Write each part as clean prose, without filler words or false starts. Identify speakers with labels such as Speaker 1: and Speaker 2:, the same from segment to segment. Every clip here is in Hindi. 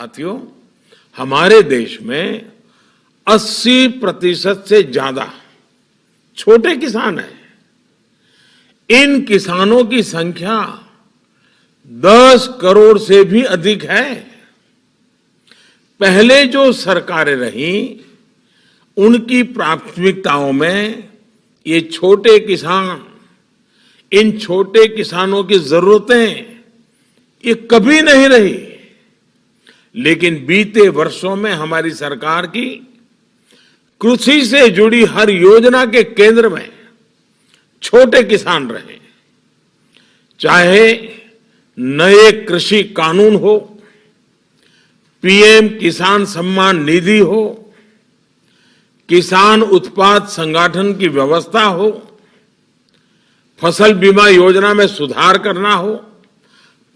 Speaker 1: साथियों, हमारे देश में 80% से ज्यादा छोटे किसान हैं। इन किसानों की संख्या 10 करोड़ से भी अधिक है। पहले जो सरकारें रहीं, उनकी प्राथमिकताओं में ये छोटे किसान, इन छोटे किसानों की जरूरतें ये कभी नहीं रही। लेकिन बीते वर्षों में हमारी सरकार की कृषि से जुड़ी हर योजना के केंद्र में छोटे किसान रहे। चाहे नए कृषि कानून हो, पीएम किसान सम्मान निधि हो, किसान उत्पाद संगठन की व्यवस्था हो, फसल बीमा योजना में सुधार करना हो,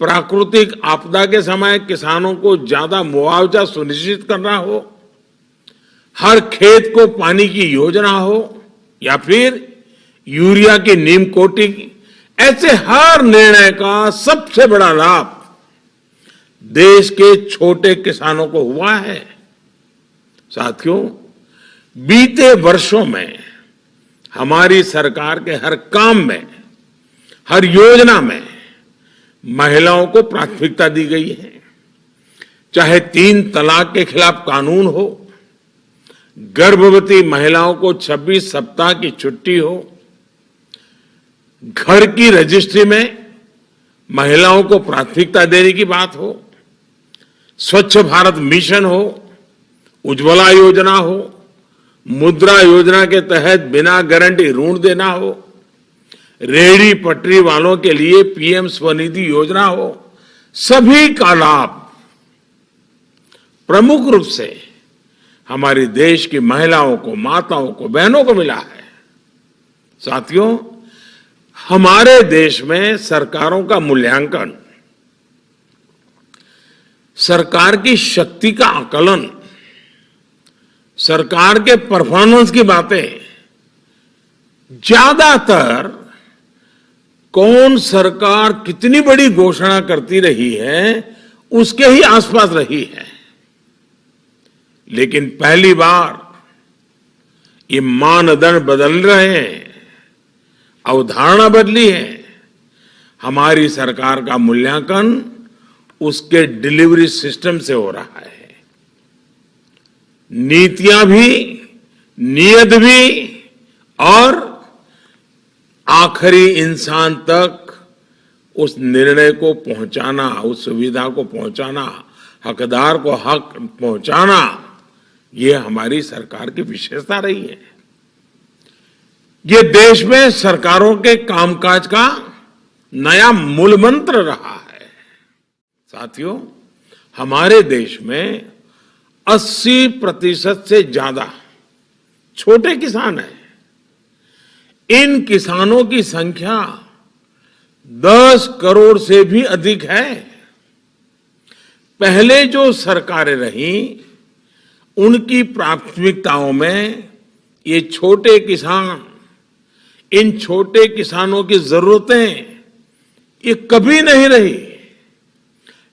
Speaker 1: प्राकृतिक आपदा के समय किसानों को ज्यादा मुआवजा सुनिश्चित करना हो, हर खेत को पानी की योजना हो, या फिर यूरिया की नीम कोटिंग, ऐसे हर निर्णय का सबसे बड़ा लाभ देश के छोटे किसानों को हुआ है। साथियों, बीते वर्षों में हमारी सरकार के हर काम में, हर योजना में महिलाओं को प्राथमिकता दी गई है। चाहे 3 तलाक के खिलाफ कानून हो, गर्भवती महिलाओं को 26 सप्ताह की छुट्टी हो, घर की रजिस्ट्री में महिलाओं को प्राथमिकता देने की बात हो, स्वच्छ भारत मिशन हो, उज्ज्वला योजना हो, मुद्रा योजना के तहत बिना गारंटी ऋण देना हो, रेहड़ी पटरी वालों के लिए पीएम स्वनिधि योजना हो, सभी का लाभ प्रमुख रूप से हमारे देश की महिलाओं को, माताओं को, बहनों को मिला है। साथियों, हमारे देश में सरकारों का मूल्यांकन, सरकार की शक्ति का आकलन, सरकार के परफॉर्मेंस की बातें ज्यादातर कौन सरकार कितनी बड़ी घोषणा करती रही है उसके ही आसपास रही है। लेकिन पहली बार ये मानदंड बदल रहे हैं, अवधारणा बदली है। हमारी सरकार का मूल्यांकन उसके डिलीवरी सिस्टम से हो रहा है। नीतियां भी, नियत भी, और आखिरी इंसान तक उस निर्णय को पहुंचाना, उस सुविधा को पहुंचाना, हकदार को हक पहुंचाना, ये हमारी सरकार की विशेषता रही है। ये देश में सरकारों के कामकाज का नया मूल मंत्र रहा है। साथियों, हमारे देश में 80% से ज्यादा छोटे किसान हैं। इन किसानों की संख्या 10 करोड़ से भी अधिक है। पहले जो सरकारें रहीं, उनकी प्राथमिकताओं में ये छोटे किसान, इन छोटे किसानों की जरूरतें ये कभी नहीं रही।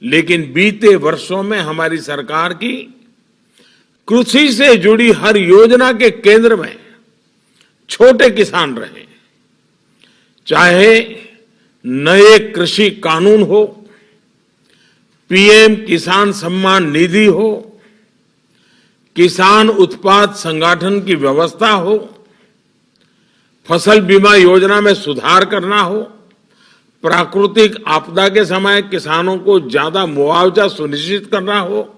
Speaker 1: लेकिन बीते वर्षों में हमारी सरकार की कृषि से जुड़ी हर योजना के केंद्र में छोटे किसान रहे। चाहे नए कृषि कानून हो, पीएम किसान सम्मान निधि हो, किसान उत्पाद संगठन की व्यवस्था हो, फसल बीमा योजना में सुधार करना हो, प्राकृतिक आपदा के समय किसानों को ज्यादा मुआवजा सुनिश्चित करना हो,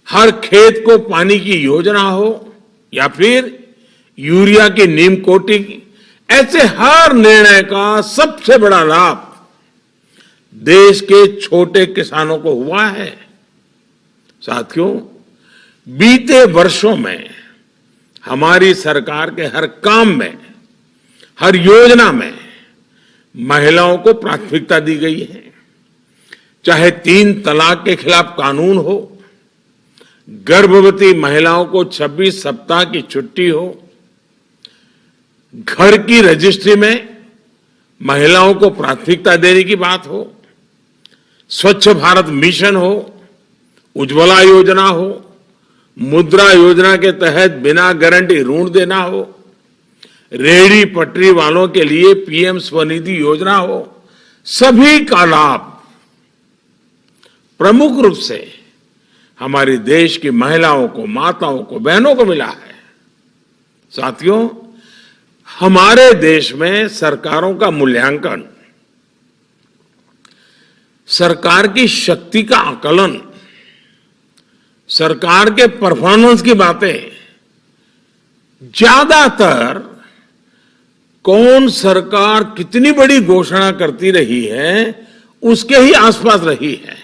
Speaker 1: हर खेत को पानी की योजना हो, या फिर यूरिया की नीम कोटिंग, ऐसे हर निर्णय का सबसे बड़ा लाभ देश के छोटे किसानों को हुआ है। साथियों, बीते वर्षों में हमारी सरकार के हर काम में, हर योजना में महिलाओं को प्राथमिकता दी गई है। चाहे 3 तलाक के खिलाफ कानून हो, गर्भवती महिलाओं को 26 सप्ताह की छुट्टी हो, घर की रजिस्ट्री में महिलाओं को प्राथमिकता देने की बात हो, स्वच्छ भारत मिशन हो, उज्ज्वला योजना हो, मुद्रा योजना के तहत बिना गारंटी ऋण देना हो, रेहड़ी पटरी वालों के लिए पीएम स्वनिधि योजना हो, सभी का लाभ प्रमुख रूप से हमारे देश की महिलाओं को, माताओं को, बहनों को मिला है। साथियों, हमारे देश में सरकारों का मूल्यांकन, सरकार की शक्ति का आकलन, सरकार के परफॉर्मेंस की बातें ज्यादातर कौन सरकार कितनी बड़ी घोषणा करती रही है उसके ही आसपास रही है।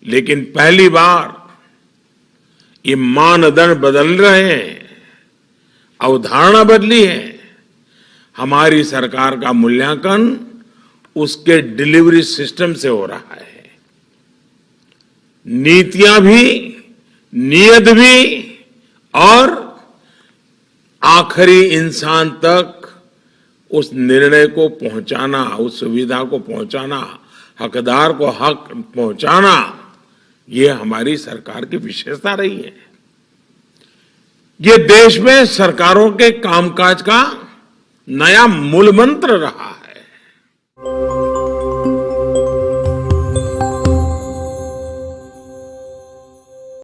Speaker 1: लेकिन पहली बार ये मानदंड बदल रहे हैं, अवधारणा बदली है। हमारी सरकार का मूल्यांकन उसके डिलीवरी सिस्टम से हो रहा है। नीतियां भी, नीयत भी और आखिरी इंसान तक उस निर्णय को पहुंचाना, उस सुविधा को पहुंचाना, हकदार को हक पहुंचाना, ये हमारी सरकार की विशेषता रही है। ये देश में सरकारों के कामकाज का नया मूल मंत्र रहा है।